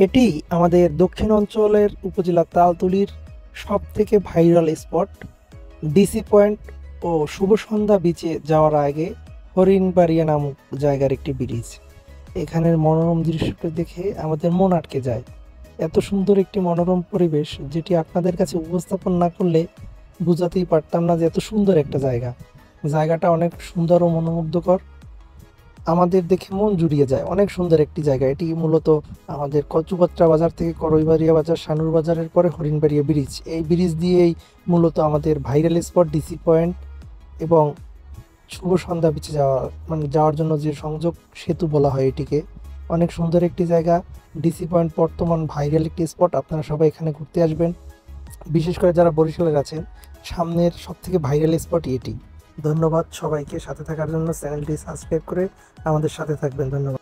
এটি আমাদের দক্ষিণ অঞ্চলের উপজেলা তালতলির সবথেকে ভাইরাল স্পট। ডিসি পয়েন্ট ও শুভ সন্ধ্যা বিচে যাওয়ার আগে হরিণবাড়িয়া নামক জায়গার একটি ব্রিজ। এখানের মনোরম দৃশ্যটা দেখে আমাদের মন আটকে যায়। এত সুন্দর একটি মনোরম পরিবেশ, যেটি আপনাদের কাছে উপস্থাপন না করলে বোঝাতেই পারতাম না যে এত সুন্দর একটা জায়গা। জায়গাটা অনেক সুন্দর ও মনোমুগ্ধকর, আমাদের দেখে মন জুড়িয়ে যায়। অনেক সুন্দর একটি জায়গা এটি। মূলত আমাদের কচুপাত্রা বাজার থেকে করইবাড়িয়া বাজার, সানুর বাজারের পরে হরিণবাড়িয়া ব্রিজ, এই ব্রিজ দিয়েই মূলত আমাদের ভাইরাল স্পট ডিসি পয়েন্ট এবং শুভ সন্ধ্যা বিচে যাওয়া, মানে যাওয়ার জন্য যে সংযোগ সেতু বলা হয় এটিকে। অনেক সুন্দর একটি জায়গা। ডিসি পয়েন্ট বর্তমান ভাইরাল একটি স্পট, আপনারা সবাই এখানে ঘুরতে আসবেন। বিশেষ করে যারা বরিশালের আছেন, সামনের সব থেকে ভাইরাল স্পটই এটি। ধন্যবাদ সবাইকে সাথে থাকার জন্য। চ্যানেলটি সাবস্ক্রাইব করে আমাদের সাথে থাকবেন। ধন্যবাদ।